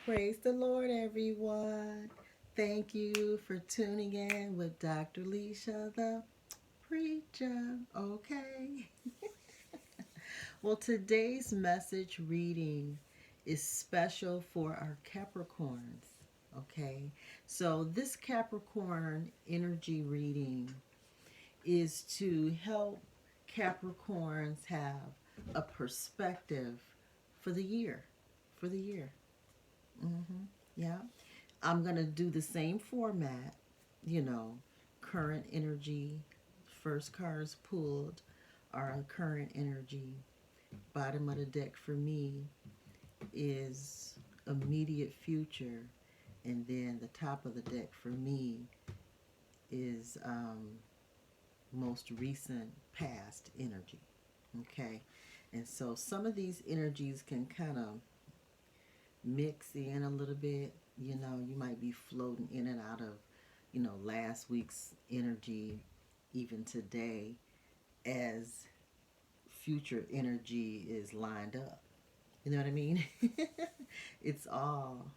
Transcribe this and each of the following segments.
Praise the Lord, everyone. Thank you for tuning in with Dr. Lesia the Preacha. Okay. Well, today's message reading is special for our Capricorns. Okay. So, this Capricorn energy reading is to help Capricorns have a perspective for the year. For the year. Yeah. I'm going to do the same format, you know, current energy, first cards pulled are current energy. Bottom of the deck for me is immediate future. And then the top of the deck for me is most recent past energy. Okay. And so some of these energies can kind of mix in a little bit. You know, you might be floating in and out of, last week's energy, even today, as future energy is lined up. You know what I mean? It's all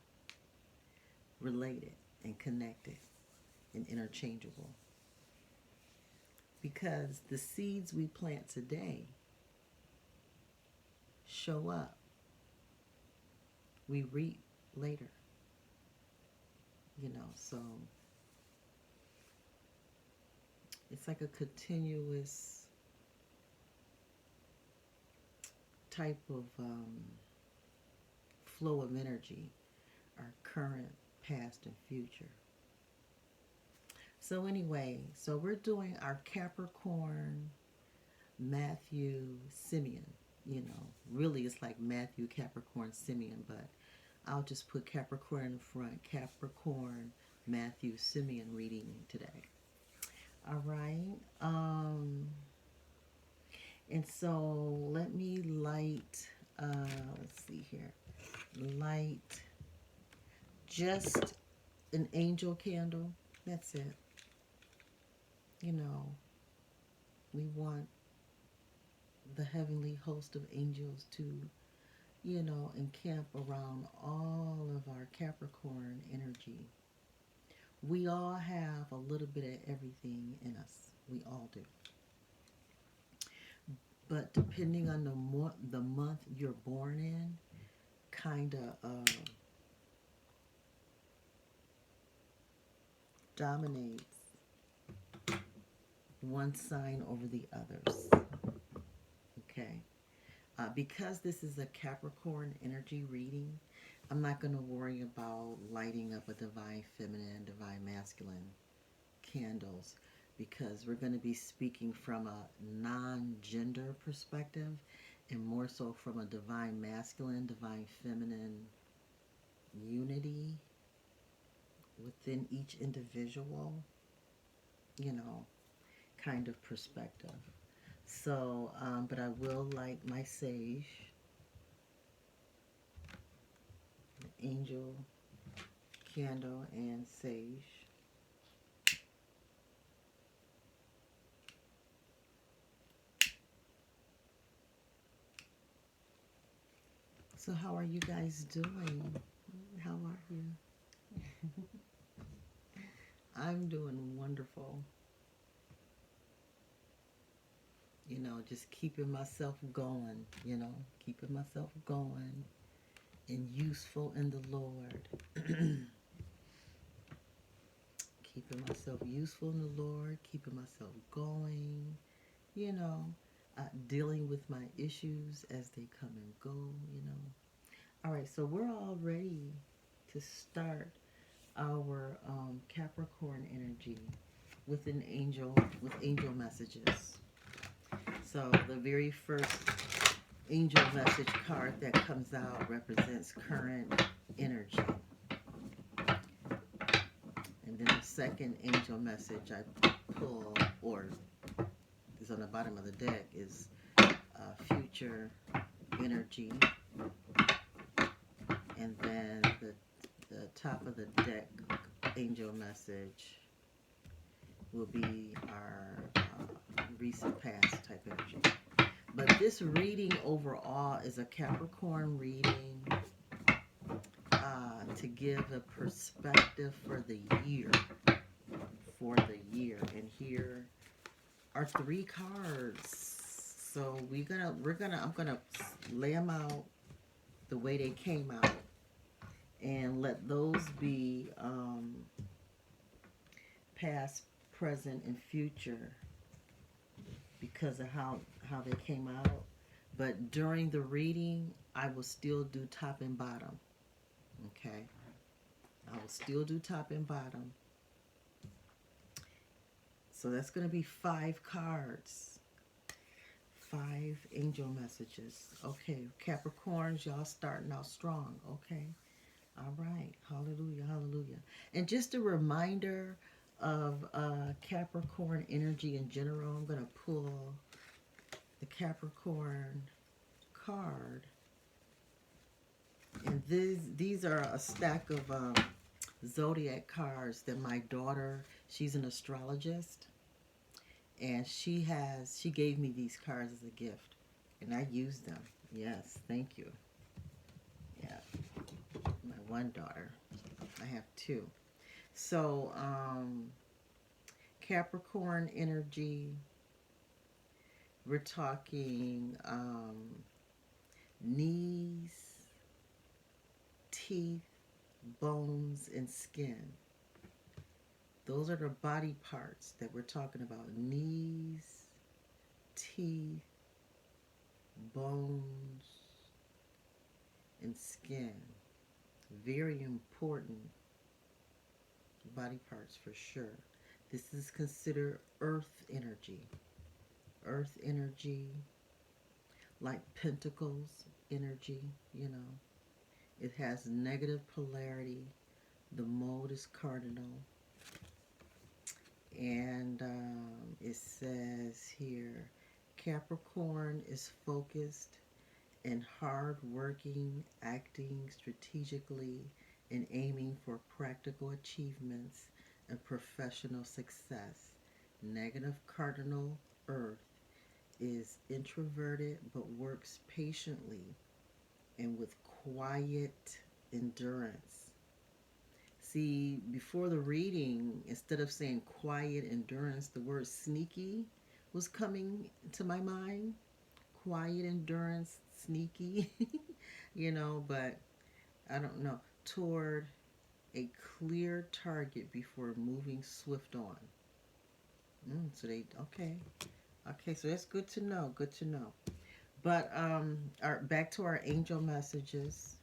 related and connected and interchangeable. Because the seeds we plant today show up, we reap later. So it's like a continuous type of flow of energy, our current, past, and future. So anyway, so we're doing our Capricorn, Matthew, Simeon. Really it's like Matthew, Capricorn, Simeon, but I'll just put Capricorn in front. Capricorn, Matthew, Simeon reading today. All right. And so let me light, let's see here, light just an angel candle. That's it. We want the heavenly host of angels to, encamp around all of our Capricorn energy. We all have a little bit of everything in us. We all do. But depending on the month you're born in, kind of dominates one sign over the others. Okay. Because this is a Capricorn energy reading, I'm not going to worry about lighting up a divine feminine, divine masculine candles, because we're going to be speaking from a non-gender perspective and more so from a divine masculine, divine feminine unity within each individual, kind of perspective. So, but I will light my sage, angel candle, and sage. So how are you guys doing? How are you? I'm doing wonderful. Just keeping myself going, keeping myself going and useful in the Lord. Keeping myself useful in the Lord, keeping myself going, dealing with my issues as they come and go. All right, so we're all ready to start our Capricorn energy with angel messages. So the very first angel message card that comes out represents current energy. And then the second angel message I pull, or is on the bottom of the deck, is future energy. And then the top of the deck angel message will be our recent past type energy. But this reading overall is a Capricorn reading. to give a perspective for the year. And here are 3 cards. So I'm gonna lay them out the way they came out, and let those be past, present, and future because of how they came out. But during the reading, I will still do top and bottom. Okay? I will still do top and bottom. So that's going to be 5 cards. 5 angel messages. Okay, Capricorns, y'all starting out strong. Okay? All right. Hallelujah, hallelujah. And just a reminder of Capricorn energy in general, I'm going to pull the Capricorn card. And these are a stack of zodiac cards that my daughter, she's an astrologist, and she gave me these cards as a gift, and I use them. Yes, thank you. Yeah, my one daughter. I have 2. So Capricorn energy, we're talking knees, teeth, bones, and skin. Those are the body parts that we're talking about. Knees, teeth, bones, and skin. Very important body parts for sure. This is considered earth energy. Earth energy, like Pentacles energy, you know. It has negative polarity. The mode is cardinal. And it says here, Capricorn is focused and hard-working, acting strategically and aiming for practical achievements and professional success. Negative cardinal Earth is introverted but works patiently and with quiet endurance. See, before the reading, instead of saying quiet endurance, the word sneaky was coming to my mind. Quiet endurance, sneaky, you know, but I don't know. Toward a clear target before moving swift on. So they, okay. Okay, so that's good to know, good to know. But back to our angel messages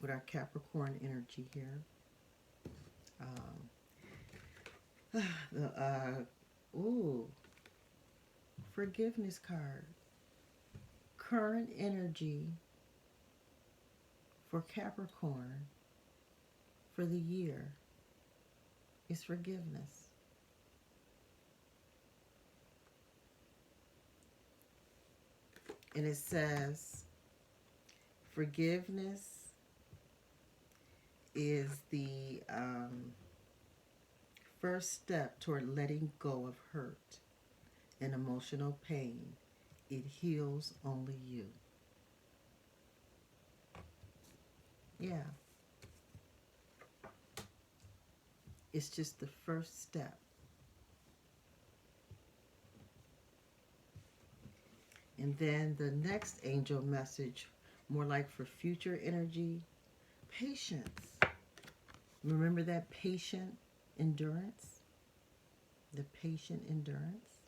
with our Capricorn energy here. Forgiveness card. Current energy for Capricorn for the year is forgiveness. And it says, forgiveness is the first step toward letting go of hurt and emotional pain. It heals only you. Yeah. It's just the first step. And then the next angel message, more like for future energy, patience. Remember that patient endurance? The patient endurance.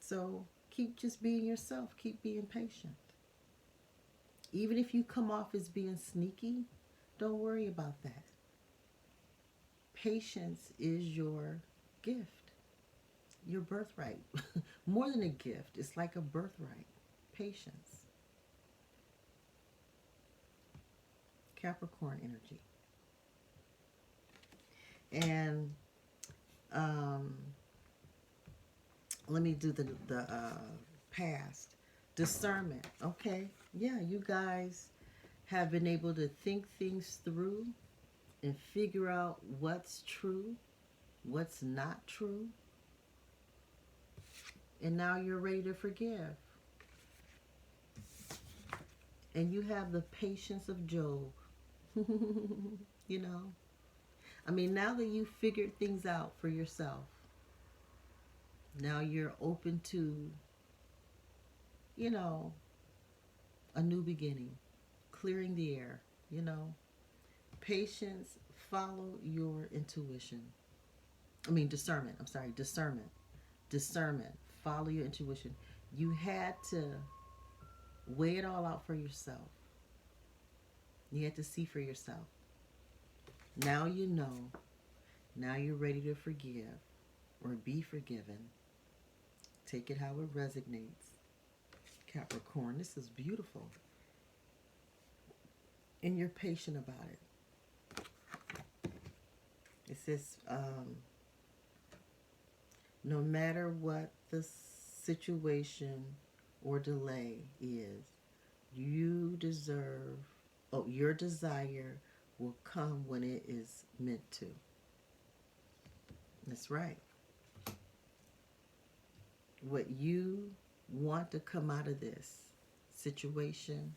So keep just being yourself. Keep being patient. Even if you come off as being sneaky, don't worry about that. Patience is your gift, your birthright. More than a gift, it's like a birthright. Patience. Capricorn energy. And let me do the past. Discernment. Okay. Yeah, you guys have been able to think things through and figure out what's true, what's not true. And now you're ready to forgive. And you have the patience of Job. You know? I mean, now that you've figured things out for yourself, now you're open to, you know, a new beginning, clearing the air, you know. Patience, follow your intuition. I mean, discernment. I'm sorry, discernment. Discernment, follow your intuition. You had to weigh it all out for yourself. You had to see for yourself. Now you know. Now you're ready to forgive or be forgiven. Take it how it resonates. Capricorn, this is beautiful. And you're patient about it. It says, no matter what the situation or delay is, you deserve, your desire will come when it is meant to. That's right. What you want to come out of this situation,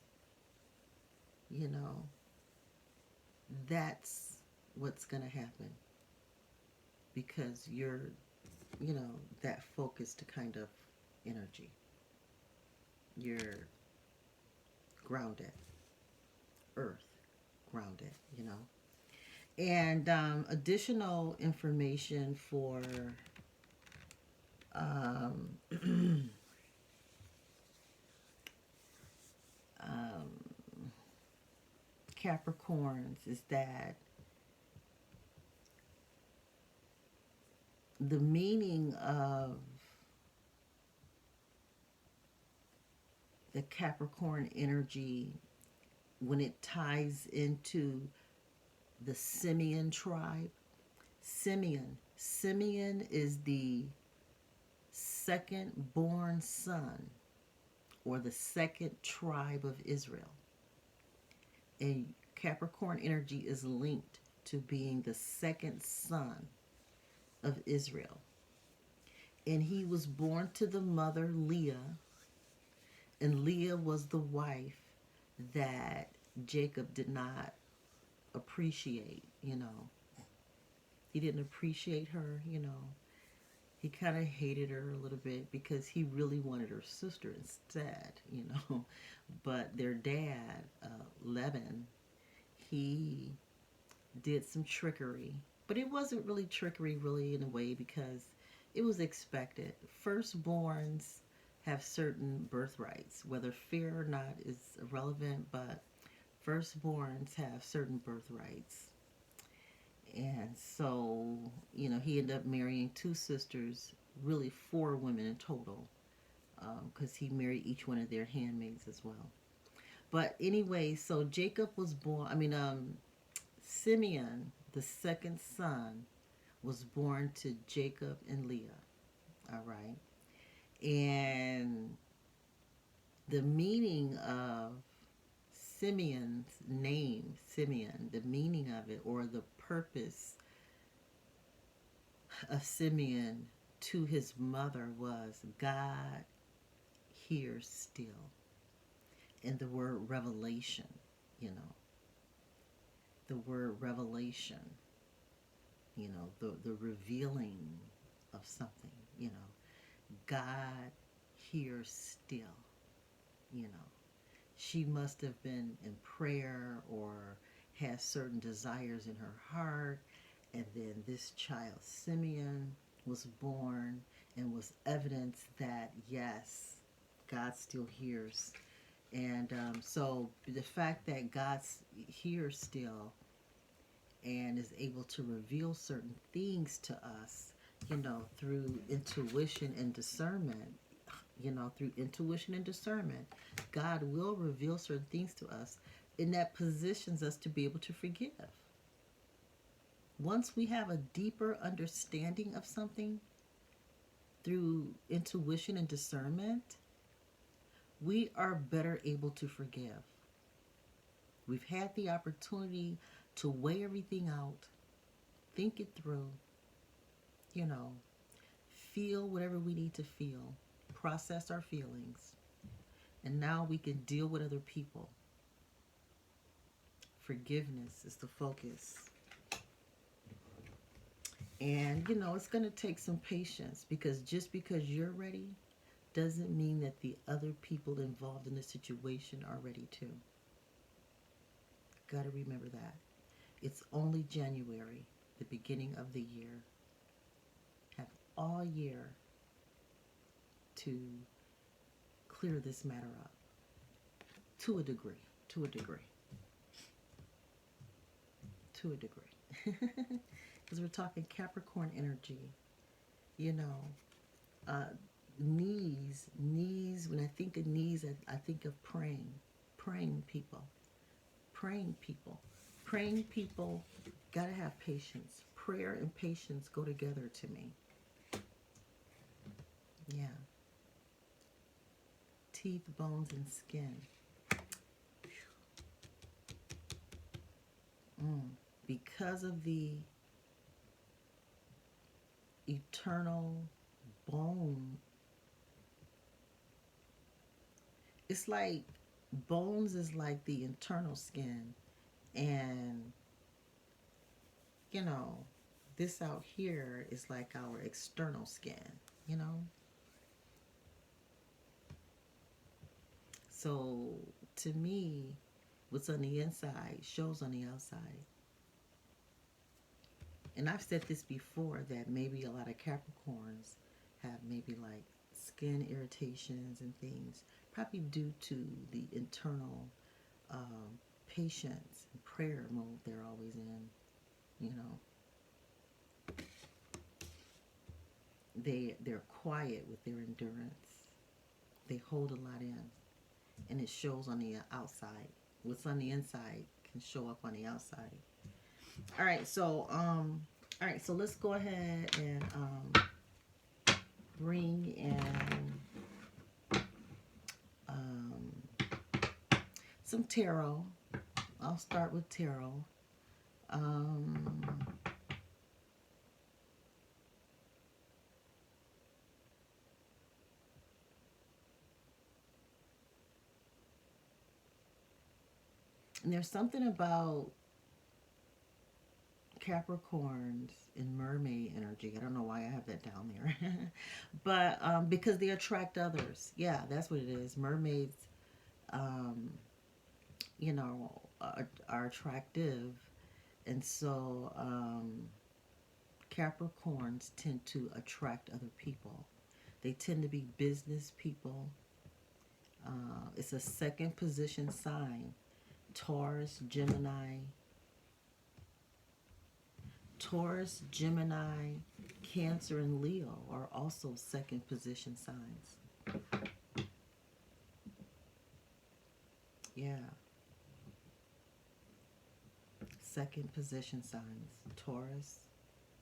you know, that's what's going to happen. Because you're, you know, that focused kind of energy. You're grounded. Earth grounded, you know. And additional information for Capricorns is that the meaning of the Capricorn energy when it ties into the Simeon tribe. Simeon is the second born son or the second tribe of Israel. And Capricorn energy is linked to being the second son of Israel. And he was born to the mother Leah, and Leah was the wife that Jacob did not appreciate, you know. He didn't appreciate her, you know. He kind of hated her a little bit because he really wanted her sister instead, you know. But their dad, Laban, he did some trickery. But it wasn't really trickery really in a way because it was expected. Firstborns have certain birthrights. Whether fair or not is irrelevant, but firstborns have certain birthrights. And so, you know, he ended up marrying two sisters, really four women in total, because he married each one of their handmaids as well. But anyway, so Jacob was born, Simeon, the second son, was born to Jacob and Leah. All right. And the meaning of Simeon's name, Simeon, the meaning of it, or the purpose of Simeon to his mother was God hears still. And the word revelation, you know, the word revelation, you know, the revealing of something, you know, God hears still, you know. She must have been in prayer or has certain desires in her heart, and then this child Simeon was born and was evidence that yes, God still hears. And so the fact that God hears still and is able to reveal certain things to us, you know, through intuition and discernment, you know, through intuition and discernment, God will reveal certain things to us, and that positions us to be able to forgive. Once we have a deeper understanding of something through intuition and discernment, we are better able to forgive. We've had the opportunity to weigh everything out, think it through, you know, feel whatever we need to feel, process our feelings, and now we can deal with other people Forgiveness is the focus. And, you know, it's going to take some patience, because just because you're ready doesn't mean that the other people involved in the situation are ready too. Got to remember that. It's only January, the beginning of the year. Have all year to clear this matter up. To a degree. To a degree. To a degree. Because we're talking Capricorn energy. You know, knees, when I think of knees, I think of praying people, praying people gotta have patience. Prayer and patience go together to me. Yeah. Teeth, bones, and skin. Because of the eternal bone, it's like bones is like the internal skin, and you know, this out here is like our external skin, you know. So to me, what's on the inside shows on the outside. And I've said this before, that maybe a lot of Capricorns have maybe like skin irritations and things, probably due to the internal patience and prayer mode they're always in, you know. They're quiet with their endurance. They hold a lot in, and it shows on the outside. What's on the inside can show up on the outside. All right, so let's go ahead and bring in some tarot. I'll start with tarot. And there's something about Capricorns and mermaid energy. I don't know why I have that down there. But because they attract others. Yeah, that's what it is. Mermaids, you know, are attractive. And so Capricorns tend to attract other people. They tend to be business people. It's a second position sign. Taurus, Gemini, Cancer, and Leo are also second position signs. Yeah. Second position signs. Taurus,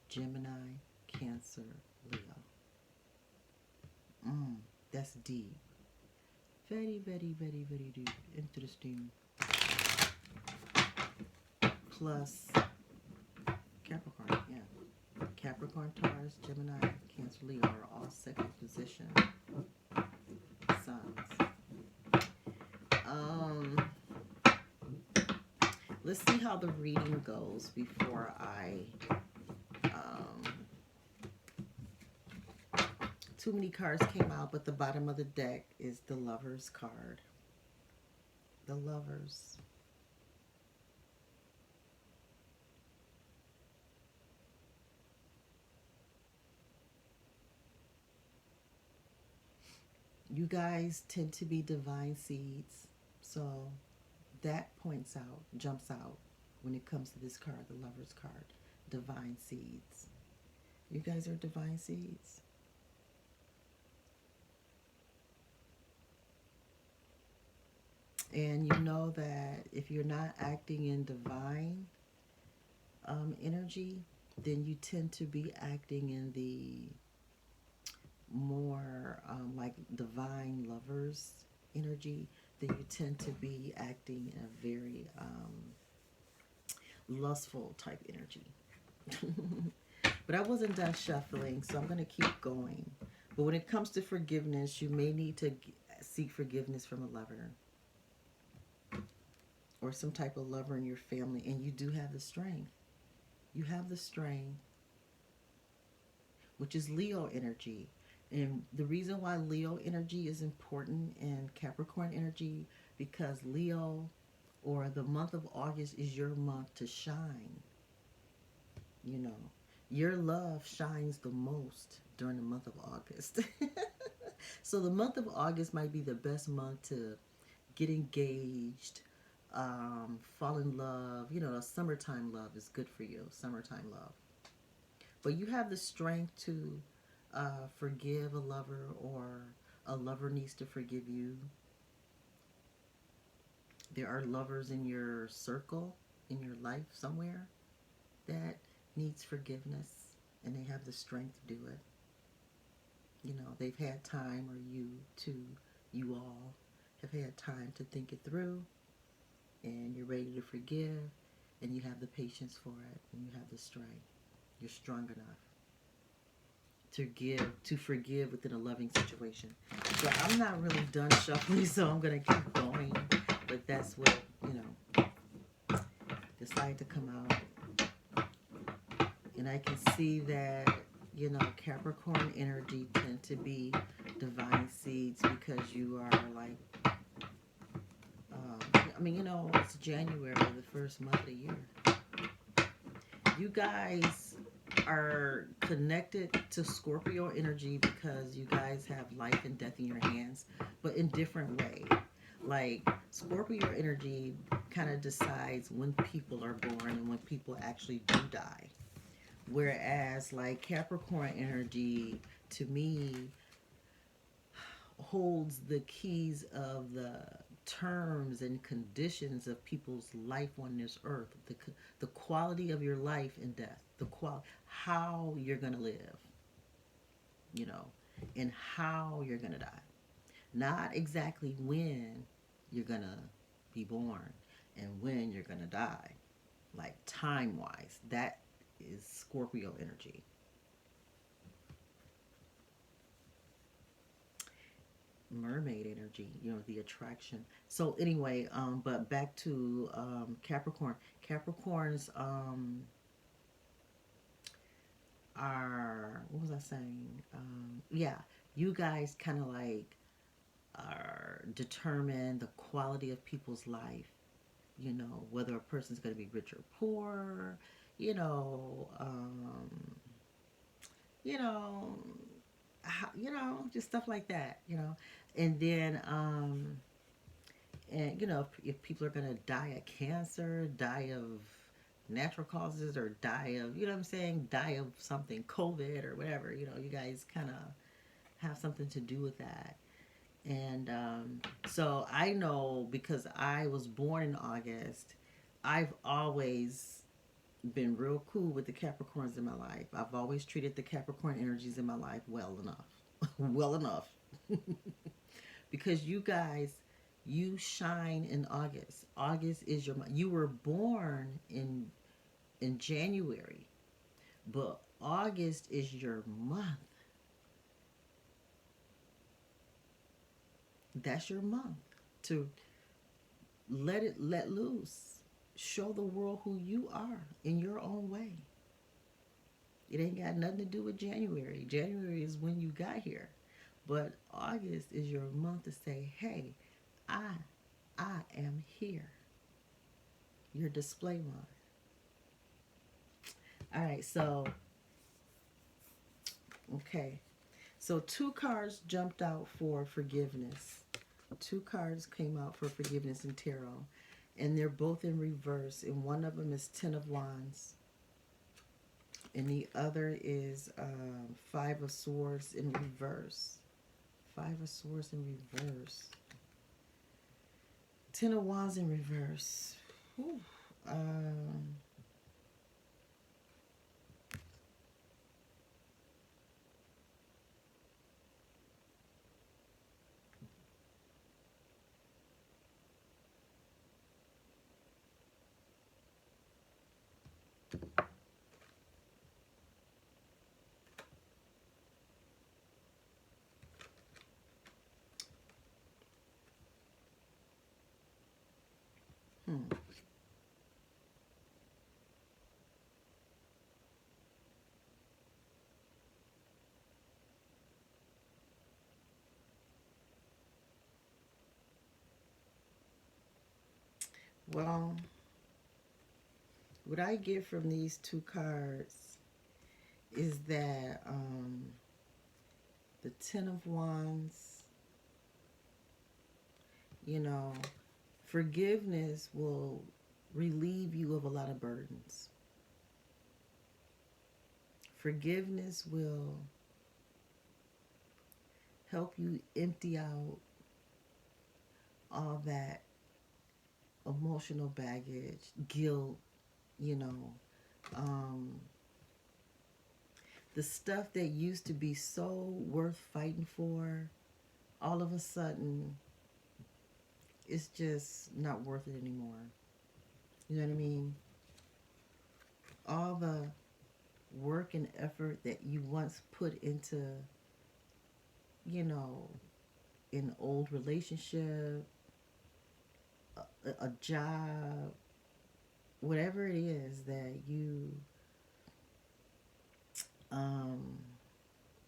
Gemini, Cancer, Leo. That's deep. Very, very, very, very deep. Interesting. Plus Capricorn, yeah. Capricorn, Taurus, Gemini, Cancer, Leo are all second position signs. Let's see how the reading goes before I too many cards came out, but the bottom of the deck is the Lovers card. The Lovers. You guys tend to be divine seeds, so that jumps out when it comes to this card, the Lover's card. Divine seeds. You guys are divine seeds. And you know that if you're not acting in divine energy, then you tend to be acting in the more like divine lovers energy. Then you tend to be acting in a very lustful type energy. But I wasn't done shuffling, so I'm going to keep going. But when it comes to forgiveness, you may need to seek forgiveness from a lover. or some type of lover in your family, and you do have the strength. You have the strength, which is Leo energy. And the reason why Leo energy is important in Capricorn energy, because Leo, or the month of August, is your month to shine. You know, your love shines the most during the month of August. So the month of August might be the best month to get engaged, fall in love. You know, summertime love is good for you, summertime love. But you have the strength to forgive a lover, or a lover needs to forgive you. There are lovers in your circle, in your life somewhere, that needs forgiveness, and they have the strength to do it. You know, they've had time, or you all have had time to think it through, and you're ready to forgive, and you have the patience for it, and you have the strength. You're strong enough to forgive within a loving situation. So I'm not really done shuffling, so I'm gonna keep going. But that's what, you know, decided to come out. And I can see that, you know, Capricorn energy tend to be divine seeds, because you are like, I mean, you know, it's January, the first month of the year. You guys are connected to Scorpio energy because you guys have life and death in your hands, but in different ways. Like, Scorpio energy kind of decides when people are born and when people actually do die. Whereas, like, Capricorn energy, to me, holds the keys of the terms and conditions of people's life on this earth, the quality of your life and death, how you're going to live, you know, and how you're going to die. Not exactly when you're going to be born and when you're going to die, like time-wise. That is Scorpio energy. Mermaid energy, you know, the attraction. So anyway, but back to Capricorn. Capricorns are, what was I saying? Yeah, you guys kind of like are determine the quality of people's life. You know, whether a person's going to be rich or poor. You know, you know, just stuff like that. You know, and then and you know, if people are going to die of cancer, die of natural causes, or die of, you know what I'm saying, die of something, COVID or whatever, you know, you guys kind of have something to do with that. And so I know, because I was born in August, I've always been real cool with the Capricorns in my life. I've always treated the Capricorn energies in my life well enough. Well enough. Because you guys, you shine in August. August is your month. You were born in January, but August is your month. That's your month to let loose. Show the world who you are in your own way. It ain't got nothing to do with January. January is when you got here. But August is your month to say, hey, I am here. Your display month. All right, so, okay. So 2 cards jumped out for forgiveness. 2 cards came out for forgiveness in tarot. And they're both in reverse. And one of them is 10 of Wands. And the other is 5 of Swords in reverse. 5 of Swords in reverse. 10 of Wands in reverse. Whew. Well, what I get from these two cards is that the Ten of Wands, you know, forgiveness will relieve you of a lot of burdens. Forgiveness will help you empty out all that emotional baggage, guilt, you know, the stuff that used to be so worth fighting for, all of a sudden, it's just not worth it anymore. You know what I mean? All the work and effort that you once put into, you know, an old relationship, a job, whatever it is that you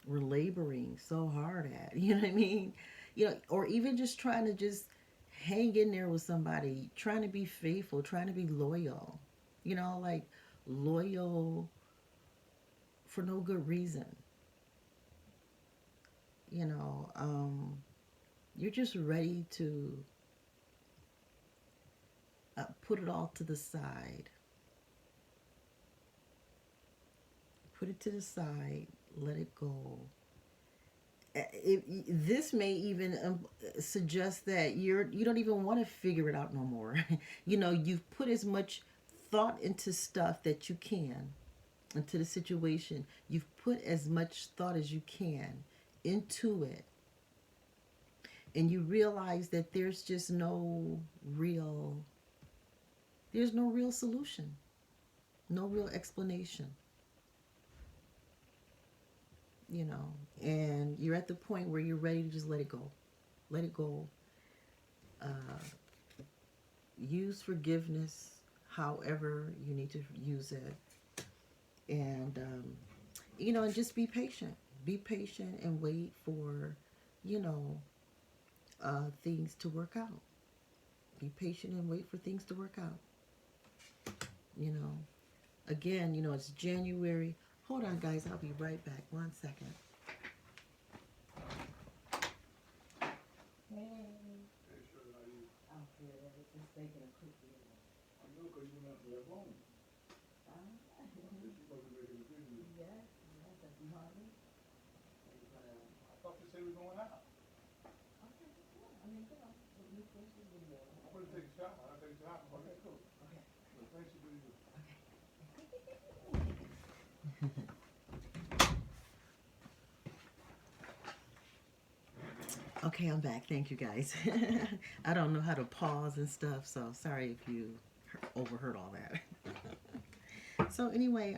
were laboring so hard at, you know what I mean? You know, or even just trying to just hang in there with somebody, trying to be faithful, trying to be loyal, you know, like loyal for no good reason. You know, you're just ready to put it all to the side. Put it to the side, let it go. This may even suggest that you don't even want to figure it out no more. You know, you've put as much thought into stuff that you can, into the situation. You've put as much thought as you can into it, and you realize that there's no real solution, no real explanation. You know, and you're at the point where you're ready to just let it go. Let it go. Use forgiveness however you need to use it. And, you know, and just be patient. Be patient and wait for, you know, things to work out. Be patient and wait for things to work out. You know, again, you know, it's January. Hold on, guys. I'll be right back. 1 second. Hey. Hey, sure, how are you? I'm good. I was just making a quick video. I know, because you went up to that phone. I think you supposed to be making a video. Yes, yes, that's hardly. I thought you said we were going out. Okay, yeah. I mean, you know, we finish the video. I'm going to take a shot. I'll take a shot. Okay, cool. Okay. Well, thanks for doing this. Okay. Okay, I'm back. Thank you, guys. I don't know how to pause and stuff, so sorry if you overheard all that. So anyway,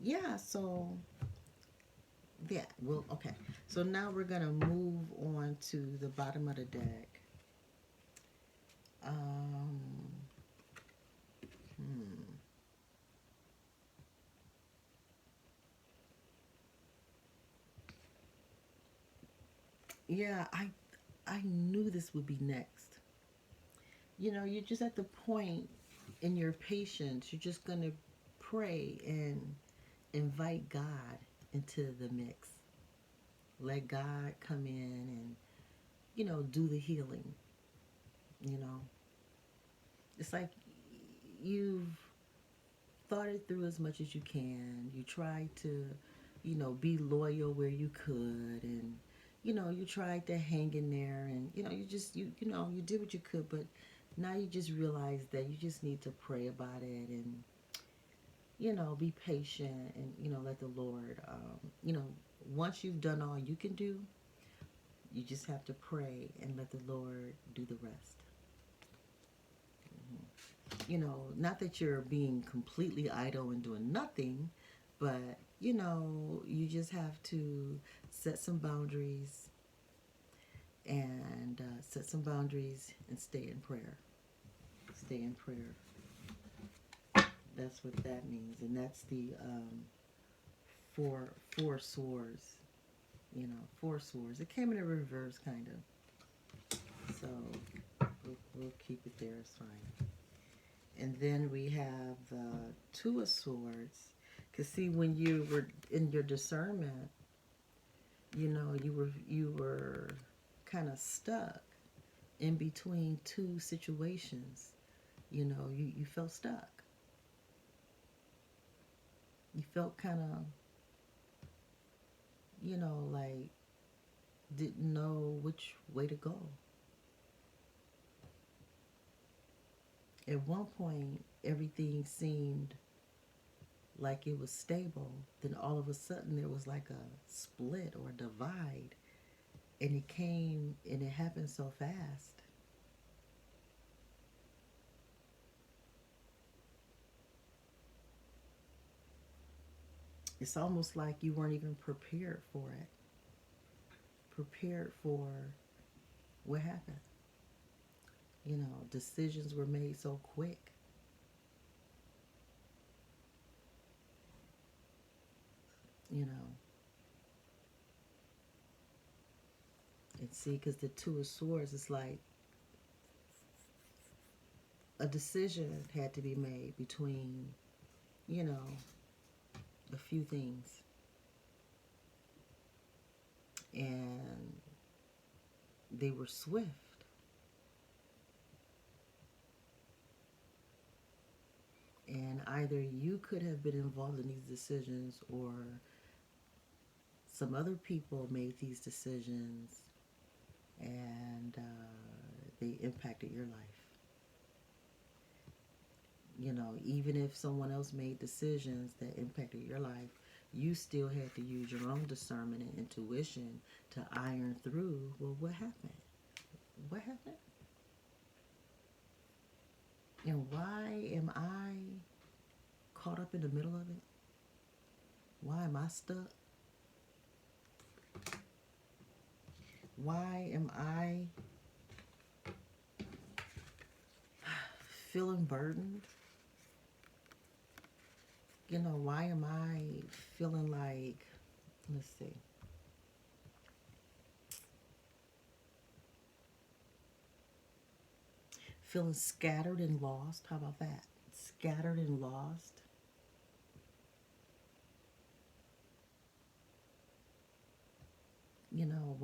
yeah, so yeah, well, okay. So now we're gonna move on to the bottom of the deck. Yeah, I knew this would be next. You know, you're just at the point in your patience, you're just going to pray and invite God into the mix. Let God come in and, you know, do the healing. You know, it's like you've thought it through as much as you can. You try to, you know, be loyal where you could, and you know, you tried to hang in there, and you know, you know, you did what you could, but now you just realize that you just need to pray about it, and you know, be patient, and you know, let the Lord, you know, once you've done all you can do, you just have to pray and let the Lord do the rest. You know, not that you're being completely idle and doing nothing, but you know, you just have to set some boundaries and set some boundaries and stay in prayer. Stay in prayer. That's what that means. And that's the four swords. You know, 4 swords. It came in a reverse, kind of. So we'll keep it there. It's fine. And then we have the 2 of Swords. Because see, when you were in your discernment, you know, you were kind of stuck in between 2 situations. You know, you felt stuck. You felt kind of, you know, like didn't know which way to go. At one point, everything seemed like it was stable. Then all of a sudden, there was like a split or a divide. And it came, and it happened so fast. It's almost like you weren't even prepared for it. Prepared for what happened. You know, decisions were made so quick. You know. And see, because the 2 of Swords is like a decision had to be made between, you know, a few things. And they were swift. And either you could have been involved in these decisions or some other people made these decisions and they impacted your life. You know, even if someone else made decisions that impacted your life, you still had to use your own discernment and intuition to iron through, well, what happened? What happened? And why am I caught up in the middle of it? Why am I stuck? Why am I feeling burdened? You know, why am I feeling like, let's see. Feeling scattered and lost. How about that? Scattered and lost. You know,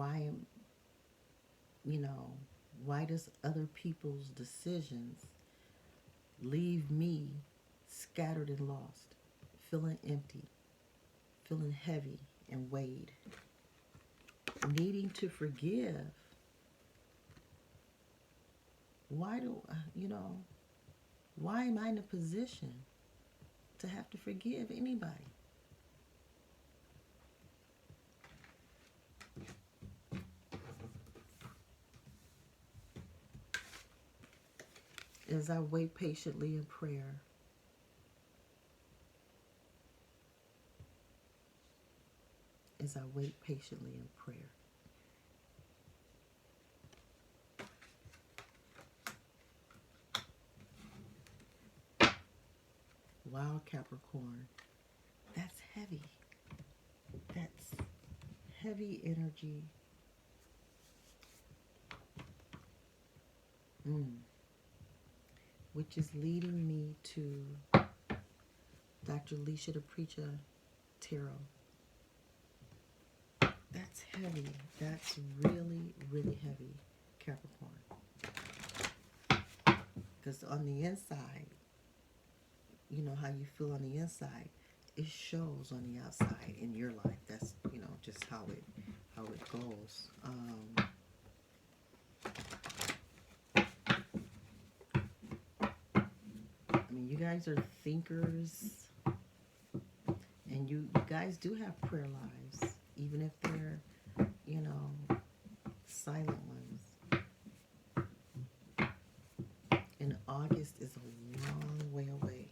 why does other people's decisions leave me scattered and lost, feeling empty, feeling heavy and weighed, needing to forgive? Why am I in a position to have to forgive anybody? As I wait patiently in prayer, as I wait patiently in prayer. Wow, Capricorn, that's heavy. That's heavy energy. Which is leading me to Dr. Lesia the Preacha Tarot. That's heavy. That's really, really heavy, Capricorn. Because on the inside, you know how you feel on the inside, it shows on the outside in your life. That's, you know, just how it goes. I mean, you guys are thinkers, and you guys do have prayer lives, even if they're, you know, silent ones. And August is a long way away.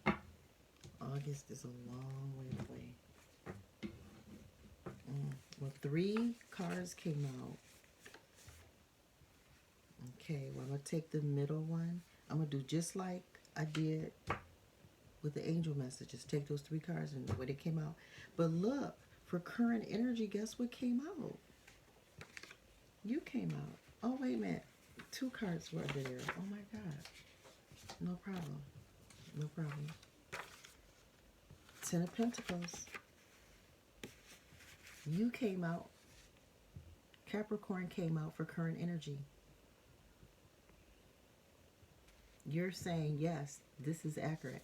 August is a long way away. Well, 3 cards came out. Okay, well, I'm going to take the middle one. I'm going to do just like I did with the angel messages. Take those 3 cards and the way they came out. But look, for current energy, guess what came out? You came out. Oh, wait a minute. 2 cards were there. Oh, my God. No problem. No problem. 10 of Pentacles. You came out. Capricorn came out for current energy. You're saying, yes, this is accurate.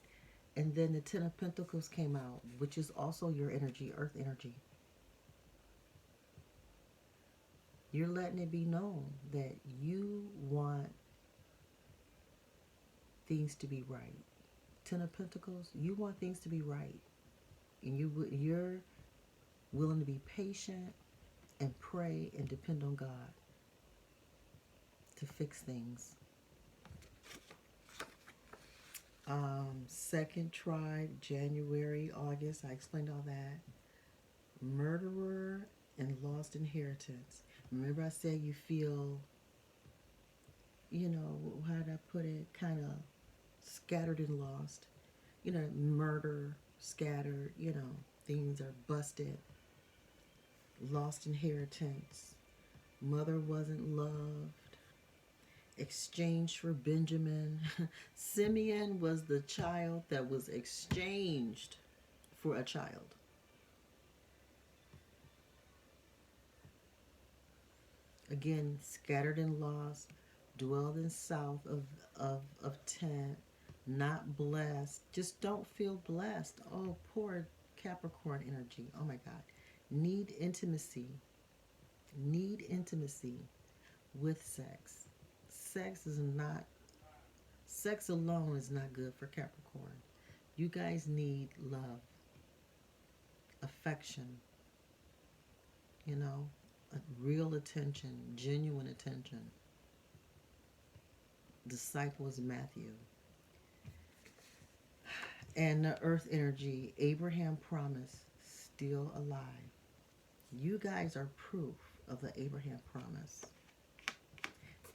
And then the 10 of Pentacles came out, which is also your energy, earth energy. You're letting it be known that you want things to be right. 10 of Pentacles, you want things to be right. And you're willing to be patient and pray and depend on God to fix things. Second tribe, January, August, I explained all that. Murderer and lost inheritance. Remember I said you feel, you know, how did I put it, kind of scattered and lost. You know, murder, scattered, you know, things are busted. Lost inheritance. Mother wasn't loved. Exchanged for Benjamin. Simeon was the child that was exchanged for a child. Again, scattered and lost, dwelled in south of tent, not blessed. Just don't feel blessed. Oh, poor Capricorn energy. Oh my God. Need intimacy. Need intimacy with sex. Sex alone is not good for Capricorn. You guys need love, affection, you know, real attention, genuine attention. Disciple is Matthew. And the earth energy, Abraham promise, still alive. You guys are proof of the Abraham promise.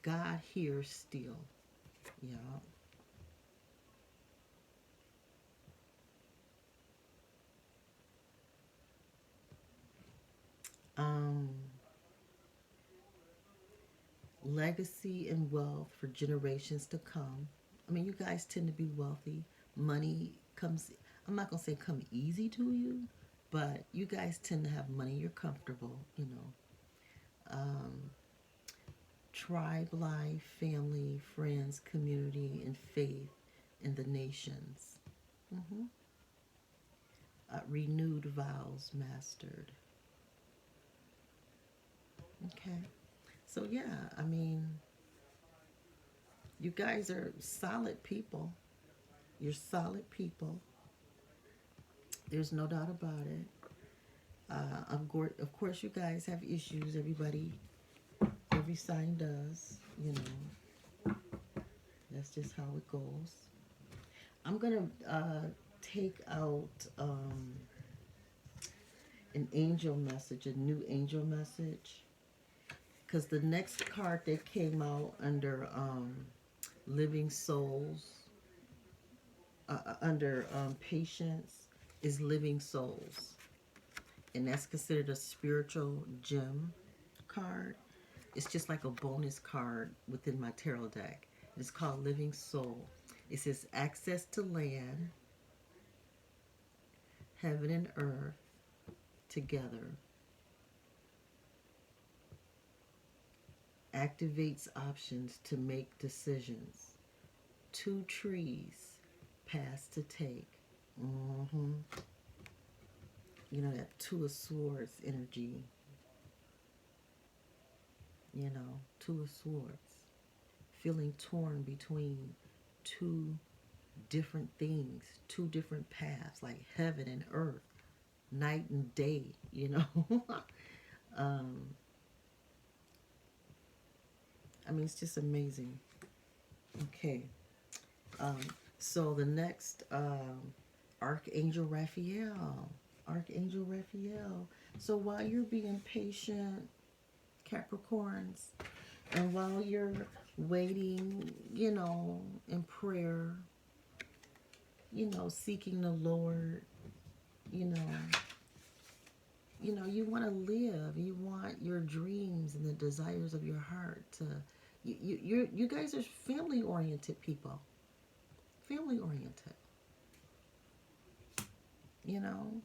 God hears still. Yeah. Legacy and wealth for generations to come. I mean, you guys tend to be wealthy. Money comes, I'm not going to say come easy to you, but you guys tend to have money. You're comfortable, you know. Tribe life, family, friends, community, and faith in the nations. Renewed vows mastered. Okay. So yeah, I mean, you guys are solid people. You're solid people. There's no doubt about it. Of course, you guys have issues. Every sign does, you know. That's just how it goes. I'm going to take out an angel message, a new angel message. Because the next card that came out under living souls, under patience, is living souls. And that's considered a spiritual gem card. It's just like a bonus card within my tarot deck. It's called Living Soul. It says access to land, heaven and earth together. Activates options to make decisions. 2 trees, paths to take. You know, that 2 of Swords energy. You know, 2 of Swords. Feeling torn between 2 different things, 2 different paths, like heaven and earth, night and day, you know. I mean, it's just amazing. Okay. So the next, Archangel Raphael. Archangel Raphael. So while you're being patient, Capricorns, and while you're waiting, you know, in prayer, you know, seeking the Lord, you know. You know, you want to live. You want your dreams and the desires of your heart to. You guys are family oriented people. Family oriented. You know,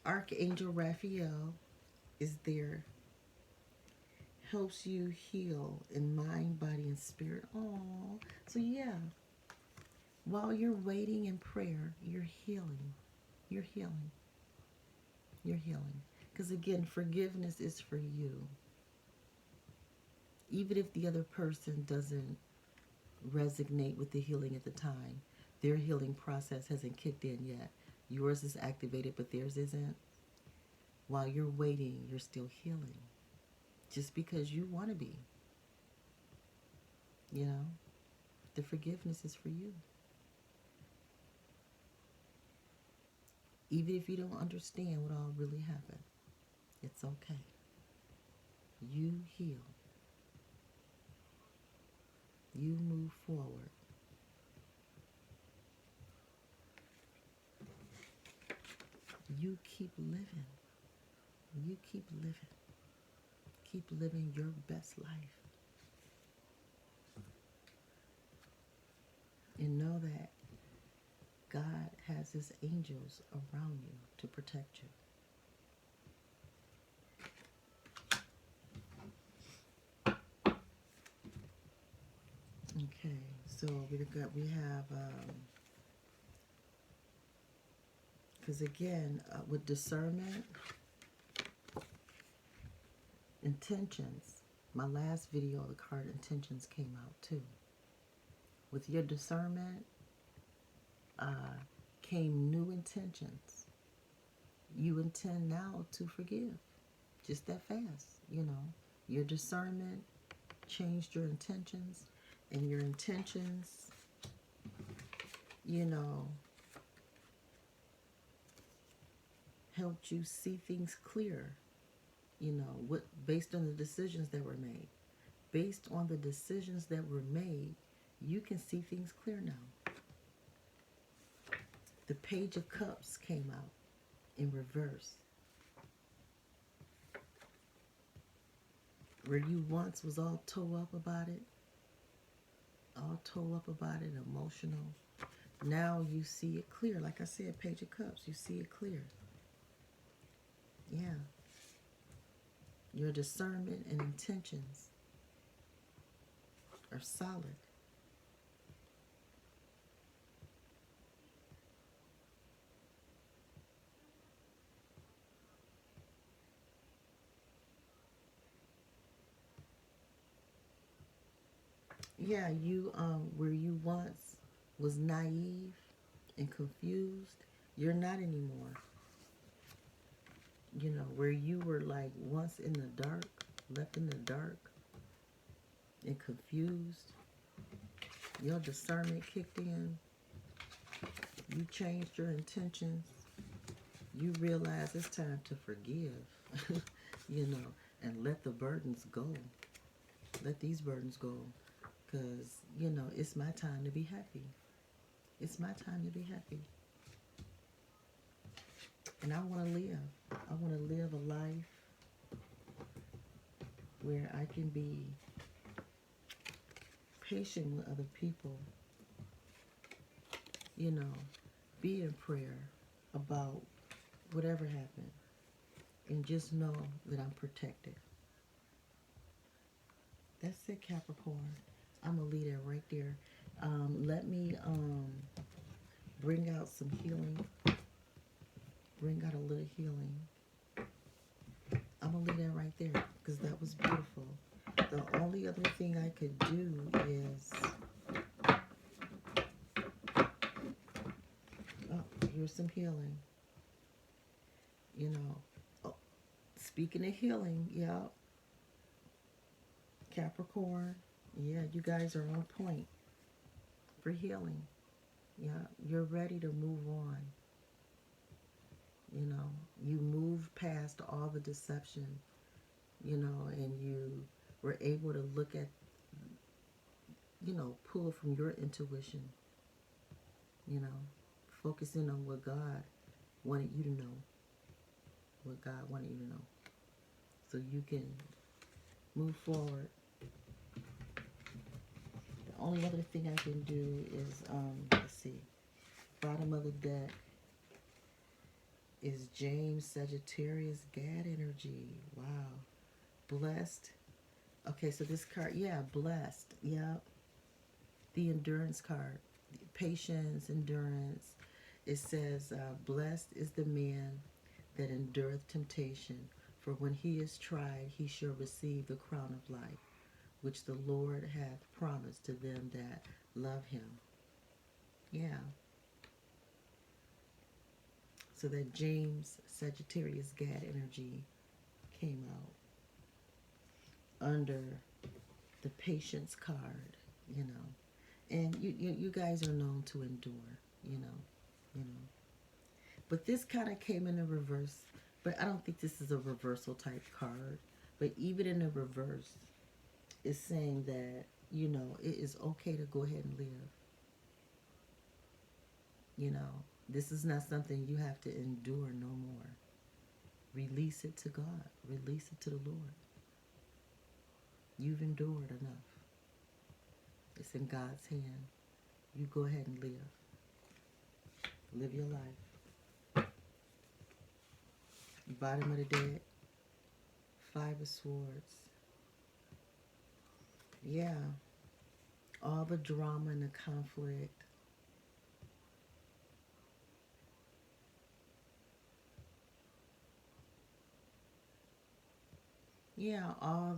Archangel Raphael is there, helps you heal in mind, body, and spirit. Oh, so yeah. While you're waiting in prayer, you're healing. You're healing. You're healing. Because again, forgiveness is for you. Even if the other person doesn't resonate with the healing at the time, their healing process hasn't kicked in yet. Yours is activated, but theirs isn't. While you're waiting, you're still healing. Just because you want to be. You know? The forgiveness is for you. Even if you don't understand what all really happened, it's okay. You heal. You move forward. You keep living. You keep living. Keep living your best life. And know that God has his angels around you to protect you. Okay, so we have, because again, with discernment, intentions, my last video, the card intentions came out too. With your discernment came new intentions. You intend now to forgive. Just that fast, you know. Your discernment changed your intentions, and your intentions, you know, helped you see things clear, you know, based on the decisions that were made. Based on the decisions that were made, you can see things clear now. The Page of Cups came out in reverse. Where you once was all toe up about it, emotional. Now you see it clear. Like I said, Page of Cups, you see it clear. Yeah. Your discernment and intentions are solid. Yeah, you where you once was naive and confused, you're not anymore. You know, where you were like once in the dark, left in the dark and confused, your discernment kicked in. You changed your intentions. You realize it's time to forgive, you know, and let the burdens go. Let these burdens go. Because, you know, it's my time to be happy. It's my time to be happy. And I want to live. I want to live a life where I can be patient with other people. You know, be in prayer about whatever happened. And just know that I'm protected. That's it, Capricorn. I'm going to leave that right there. Let me bring out some healing. Bring out a little healing. I'm going to leave that right there because that was beautiful. The only other thing I could do is... Oh, here's some healing. You know. Oh, speaking of healing, yeah. Capricorn, yeah, you guys are on point for healing. Yeah, you're ready to move on. You know, you move past all the deception, you know, and you were able to look at, pull from your intuition, focusing on what God wanted you to know, what God wanted you to know, so you can move forward. The only other thing I can do is, let's see, bottom of the deck is James Sagittarius Gad energy. Wow. Blessed. Okay, so this card, yeah, blessed. Yep. The endurance card. Patience, endurance. It says, blessed is the man that endureth temptation, for when he is tried, he shall receive the crown of life, which the Lord hath promised to them that love him. Yeah. So that James Sagittarius Gad energy came out under the patience card, And you guys are known to endure, But this kind of came in a reverse. But I don't think this is a reversal type card. But even in the reverse, it's saying that, it is okay to go ahead and live. This is not something you have to endure no more. Release it to God. Release it to the Lord. You've endured enough. It's in God's hand. You go ahead and live. Live your life. Bottom of the deck. Five of Swords. Yeah. All the drama and the conflict. Yeah, all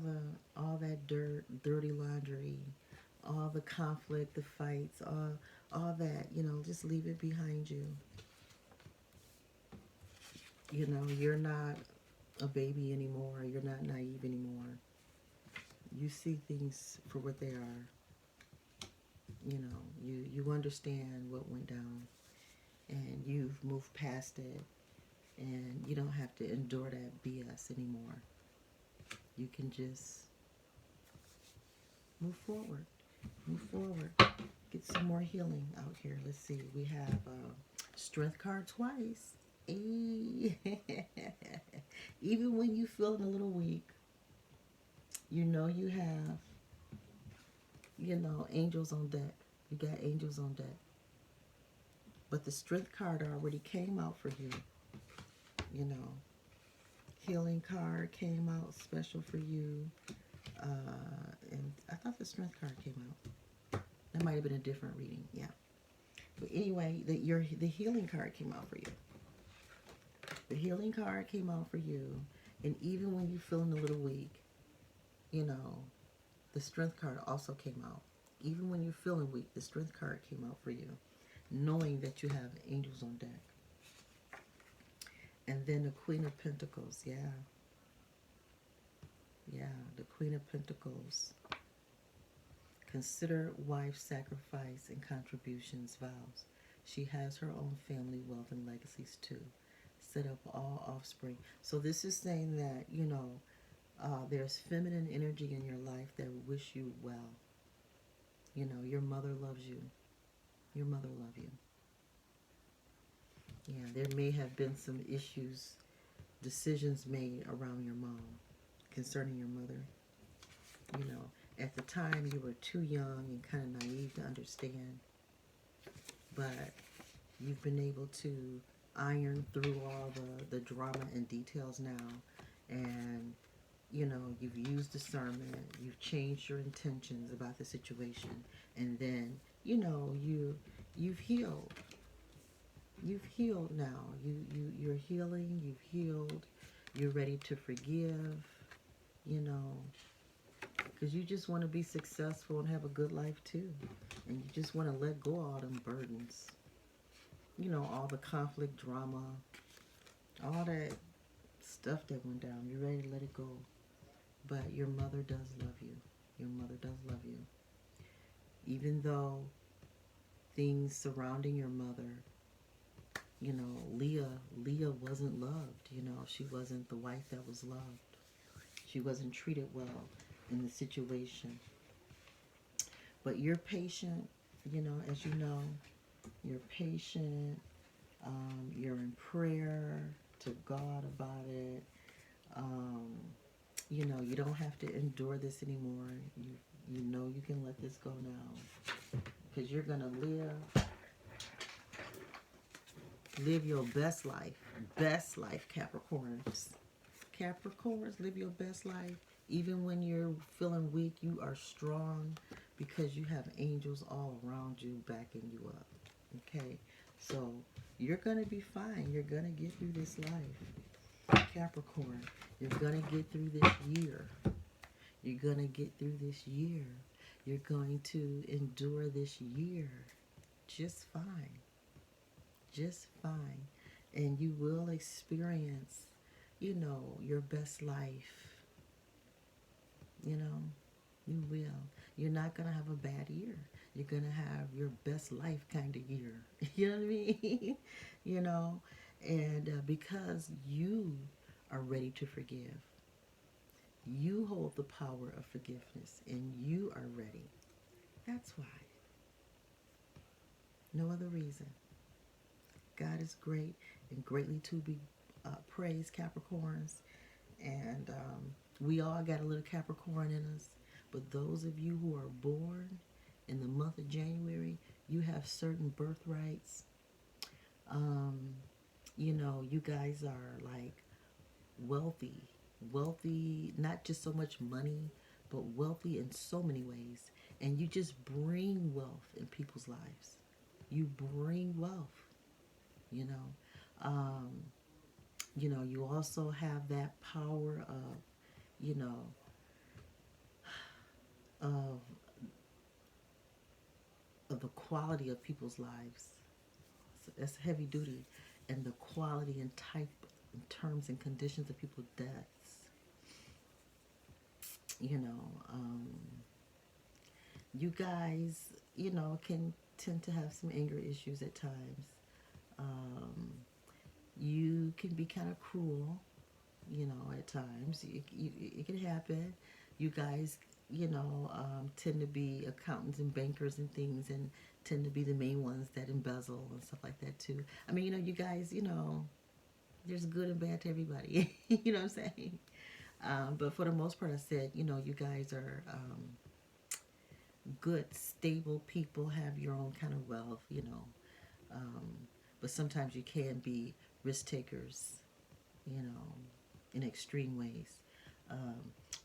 that dirt, dirty laundry, all the conflict, the fights, all that, just leave it behind you. You're not a baby anymore. You're not naive anymore. You see things for what they are. You understand what went down, and you've moved past it, and you don't have to endure that BS anymore. You can just move forward. Move forward. Get some more healing out here. Let's see. We have Strength card twice. Even when you're feeling a little weak, you have, angels on deck. You got angels on deck. But the Strength card already came out for you. Healing card came out special for you. And I thought the Strength card came out. That might have been a different reading, yeah. But anyway, the healing card came out for you. The healing card came out for you. And even when you're feeling a little weak, the Strength card also came out. Even when you're feeling weak, the Strength card came out for you, knowing that you have angels on deck. And then the Queen of Pentacles, yeah. Yeah, the Queen of Pentacles. Consider wife sacrifice and contributions, vows. She has her own family, wealth, and legacies too. Set up all offspring. So this is saying that, there's feminine energy in your life that wish you well. Your mother loves you. Your mother loves you. Yeah, there may have been some issues, decisions made around your mom concerning your mother. At the time you were too young and kind of naive to understand. But you've been able to iron through all the drama and details now. And, you've used discernment. You've changed your intentions about the situation. And then, you've healed. You've healed now. You're healing. You've healed. You're ready to forgive, because you just want to be successful and have a good life too. And you just want to let go of all them burdens. All the conflict, drama, all that stuff that went down. You're ready to let it go. But your mother does love you. Your mother does love you. Even though things surrounding your mother, Leah wasn't loved. She wasn't the wife that was loved. She wasn't treated well. in the situation. But you're patient, you know, as you know. You're patient. You're in prayer to God about it. You know, you don't have to endure this anymore. You know you can let this go now. Because you're going to live your best life. Best life, Capricorns. Capricorns, live your best life. Even when you're feeling weak, you are strong because you have angels all around you backing you up. Okay? So, you're going to be fine. You're going to get through this life. Capricorn, you're going to get through this year. You're going to get through this year. You're going to endure this year just fine. Just fine. And you will experience, you know, your best life. You know, you will. You're not going to have a bad year. You're going to have your best life kind of year. You know what I mean? You know, and because you are ready to forgive. You hold the power of forgiveness, and you are ready. That's why. No other reason. God is great and greatly to be praised, Capricorns. And we all got a little Capricorn in us. But those of you who are born in the month of January, you have certain birthrights. You know, you guys are like wealthy. Wealthy, not just so much money, but wealthy in so many ways. And you just bring wealth in people's lives. You bring wealth, you know. You know, you also have that power of, you know, of the quality of people's lives. So that's heavy duty. And the quality and type in terms and conditions of people's deaths. You know, you guys, you know, can tend to have some anger issues at times. You can be kind of cruel, you know, at times. It can happen. You guys, you know, tend to be accountants and bankers and things, and tend to be the main ones that embezzle and stuff like that too. I mean, you know, you guys, you know, there's good and bad to everybody. You know what I'm saying? But for the most part, I said, you know, you guys are good, stable people, have your own kind of wealth, you know. But sometimes you can be risk takers, you know, in extreme ways.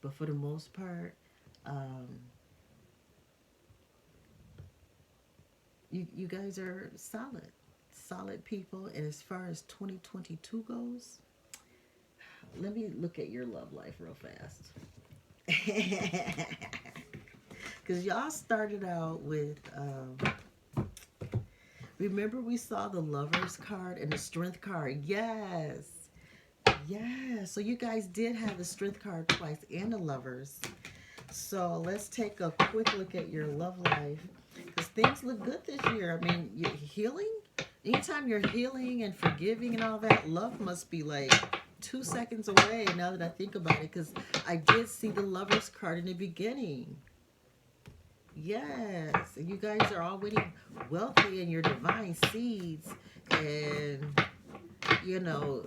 But for the most part, you guys are solid people. And as far as 2022 goes, let me look at your love life real fast. Because y'all started out with, remember we saw the Lovers card and the Strength card? Yes. Yes. So you guys did have the Strength card twice and the Lovers. So let's take a quick look at your love life. Because things look good this year. I mean, you're healing. Anytime you're healing and forgiving and all that, love must be like 2 seconds away now that I think about it. Because I did see the Lovers card in the beginning. Yes, and you guys are already wealthy in your divine seeds, and you know,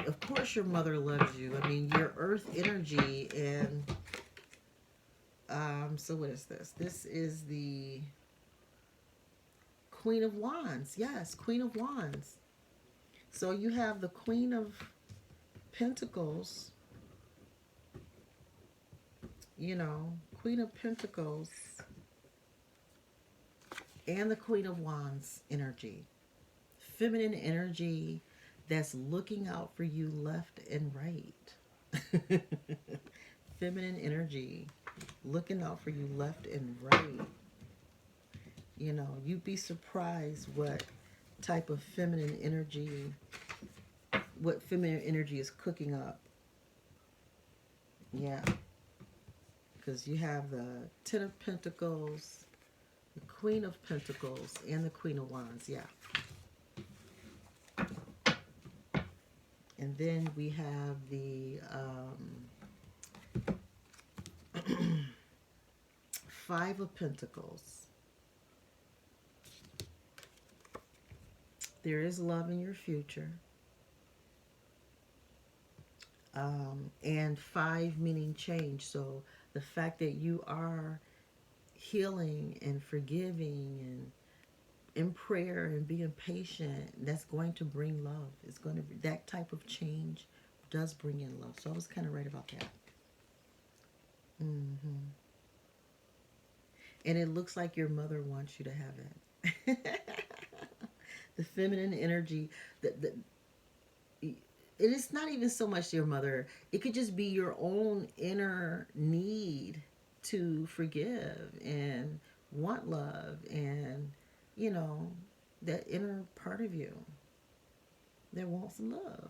of course your mother loves you. I mean, your earth energy, and so what is this? This is the Queen of Wands. Yes, Queen of Wands. So you have the Queen of Pentacles, you know, Queen of Pentacles, and the Queen of Wands energy. Feminine energy that's looking out for you left and right. Feminine energy looking out for you left and right. You know, you'd be surprised what type of feminine energy, what feminine energy is cooking up. Yeah. Because you have the Ten of Pentacles, the Queen of Pentacles, and the Queen of Wands. Yeah. And then we have the Five of Pentacles. There is love in your future. And five meaning change. So the fact that you are healing and forgiving and in prayer and being patient, that's going to bring love. It's going to be that type of change does bring in love. So I was kind of right about that. And it looks like your mother wants you to have it. The feminine energy, it is not even so much your mother. It could just be your own inner need to forgive and want love, and you know, that inner part of you that wants love,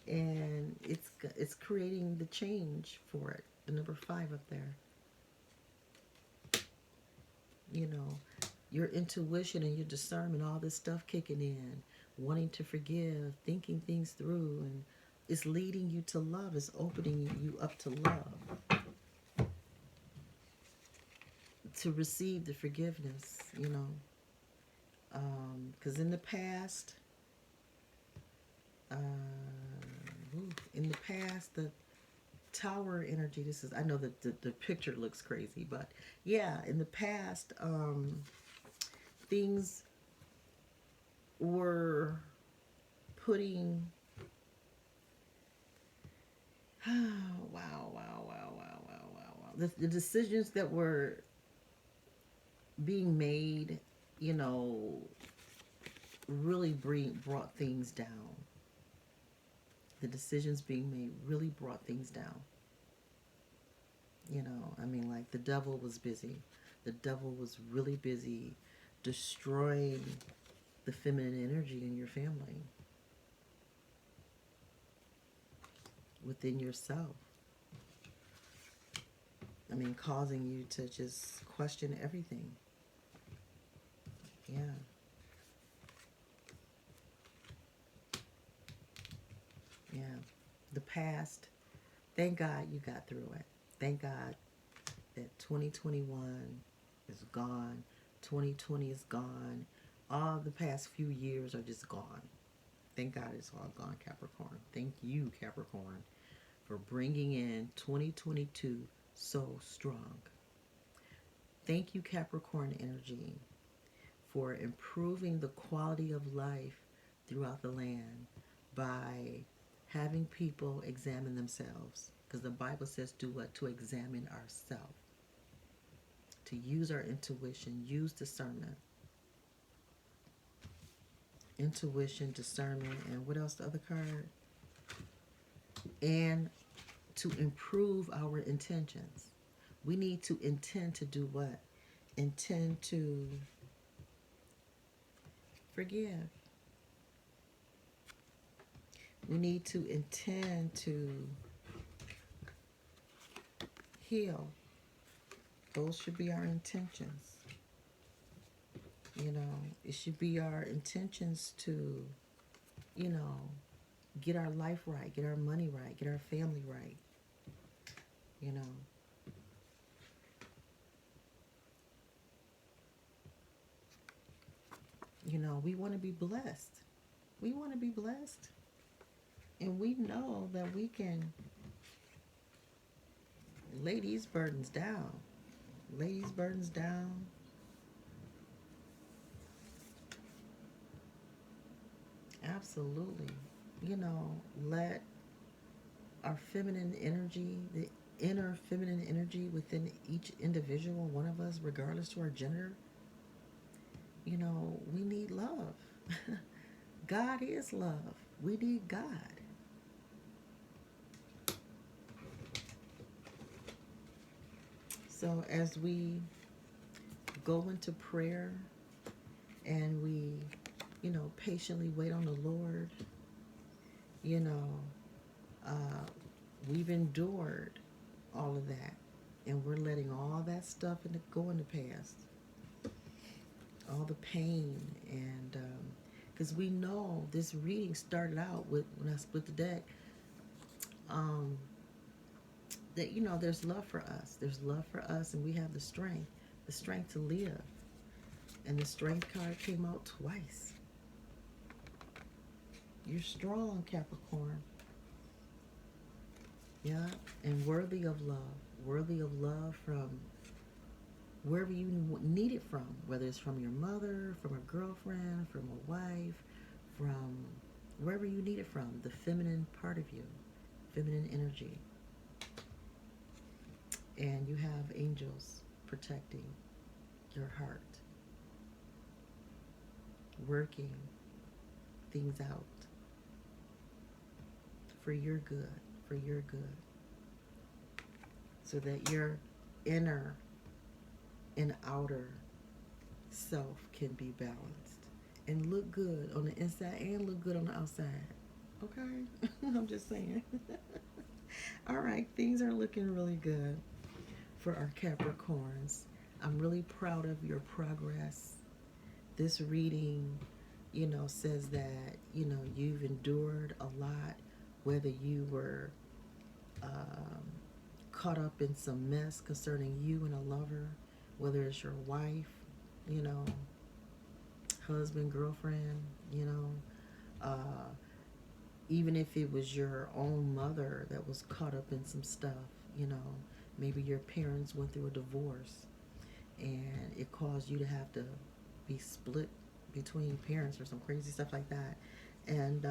and it's creating the change for it. The number 5 up there. You know, your intuition and your discernment, all this stuff kicking in, wanting to forgive, thinking things through, and it's leading you to love. It's opening you up to love, to receive the forgiveness, you know. Because in the past, the Tower energy, this is, I know that the picture looks crazy, but yeah, in the past, things were putting, the decisions that were being made, you know, really brought things down. The decisions being made really brought things down. You know, I mean, like the devil was busy. The devil was really busy destroying the feminine energy in your family, within yourself. I mean, causing you to just question everything. Yeah. Yeah. The past, thank God you got through it. Thank God that 2021 is gone. 2020 is gone. All the past few years are just gone. Thank God it's all gone, Capricorn. Thank you, Capricorn, for bringing in 2022 so strong. Thank you, Capricorn energy, for improving the quality of life throughout the land by having people examine themselves. Because the Bible says do what? To examine ourselves. To use our intuition, use discernment. Intuition, discernment, and what else, the other card? And to improve our intentions. We need to intend to do what? Intend to forgive. We need to intend to heal. Those should be our intentions. You know, it should be our intentions to, you know, get our life right, get our money right, get our family right. You know. You know, we want to be blessed. We want to be blessed. And we know that we can lay these burdens down. Lay these burdens down. Absolutely. You know, let our feminine energy, the inner feminine energy within each individual one of us, regardless to our gender, you know, we need love. God is love. We need God. So as we go into prayer and we, you know, patiently wait on the Lord, you know, we've endured all of that, and we're letting all that stuff go in the past. All the pain, and because we know this reading started out with, when I split the deck, that, there's love for us. There's love for us, and we have the strength to live. And the strength card came out twice. You're strong, Capricorn. Yeah, and worthy of love. Worthy of love from wherever you need it from, whether it's from your mother, from a girlfriend, from a wife, from wherever you need it from, the feminine part of you, feminine energy. And you have angels protecting your heart, working things out for your good, so that your inner and outer self can be balanced and look good on the inside and look good on the outside. Okay? I'm just saying. All right, things are looking really good for our Capricorns. I'm really proud of your progress. This reading, says that, you've endured a lot, whether you were caught up in some mess concerning you and a lover, whether it's your wife, husband, girlfriend, even if it was your own mother that was caught up in some stuff, maybe your parents went through a divorce and it caused you to have to be split between parents or some crazy stuff like that. And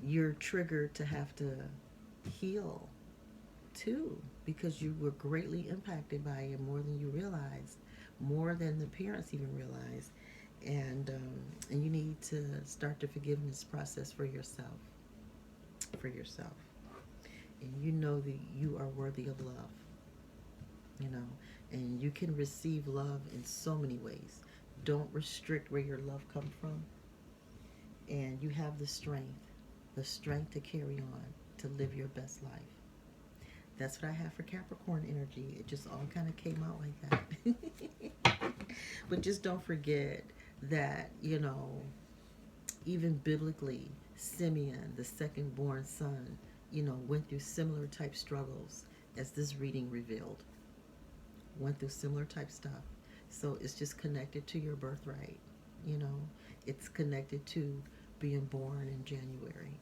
you're triggered to have to heal too, because you were greatly impacted by it more than you realized, more than the parents even realized. And you need to start the forgiveness process for yourself. And you know that you are worthy of love, and you can receive love in so many ways. Don't restrict where your love comes from. And you have the strength to carry on, to live your best life. That's what I have for Capricorn energy. It just all kind of came out like that. But just don't forget that, even biblically, Simeon, the second born son, went through similar type struggles as this reading revealed. Went through similar type stuff. So it's just connected to your birthright, It's connected to being born in January,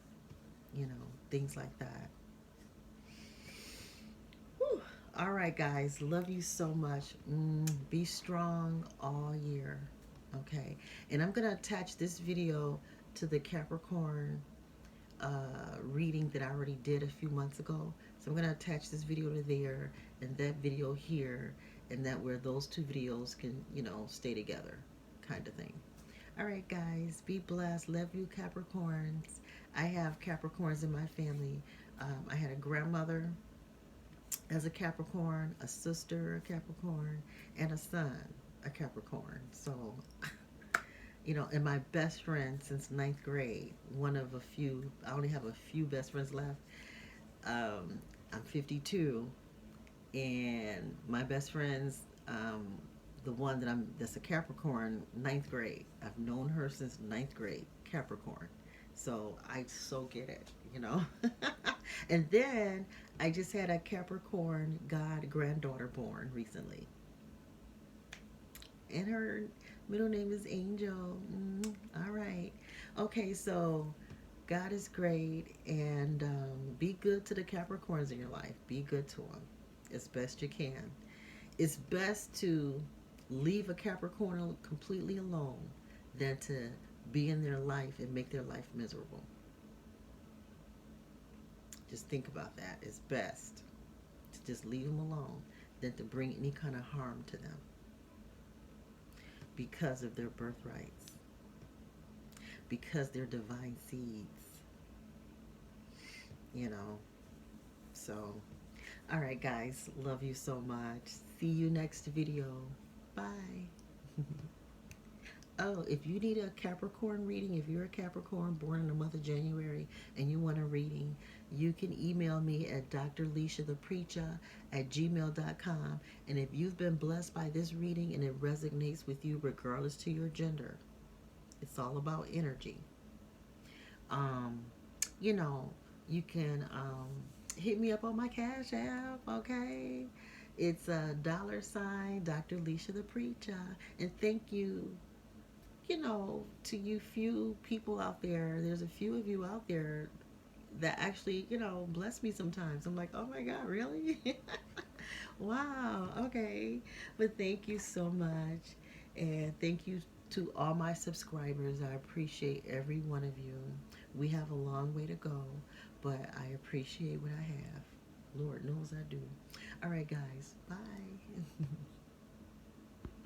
things like that. Whew. All right, guys, love you so much. Be strong all year, okay? And I'm going to attach this video to the Capricorn reading that I already did a few months ago. So I'm going to attach this video to there and that video here, and that where those two videos can, stay together, kind of thing. All right, guys, be blessed. Love you, Capricorns. I have Capricorns in my family. I had a grandmother as a Capricorn, a sister, a Capricorn, and a son, a Capricorn. So, and my best friend since 9th grade, one of a few, I only have a few best friends left. I'm 52, and my best friends, the one that's a Capricorn, 9th grade. I've known her since 9th grade, Capricorn. So I so get it, And then I just had a Capricorn God granddaughter born recently. And her middle name is Angel. All right. Okay, so God is great, and be good to the Capricorns in your life. Be good to them as best you can. It's best to leave a Capricorn completely alone than to be in their life and make their life miserable. Just think about that. It's best to just leave them alone than to bring any kind of harm to them because of their birthrights, because they're divine seeds, So, all right, guys, love you so much. See you next video. Bye. Oh, if you need a Capricorn reading, if you're a Capricorn born in the month of January and you want a reading, you can email me at DrLesiaThePreacha@gmail.com. And if you've been blessed by this reading and it resonates with you regardless to your gender, it's all about energy. You can hit me up on my Cash App, okay? It's a $ Dr. Lesia the Preacha. And thank you, to you few people out there. There's a few of you out there that actually, bless me sometimes. I'm like, oh my God, really? Wow, okay. But thank you so much. And thank you to all my subscribers. I appreciate every one of you. We have a long way to go, but I appreciate what I have. Lord knows I do. All right, guys. Bye.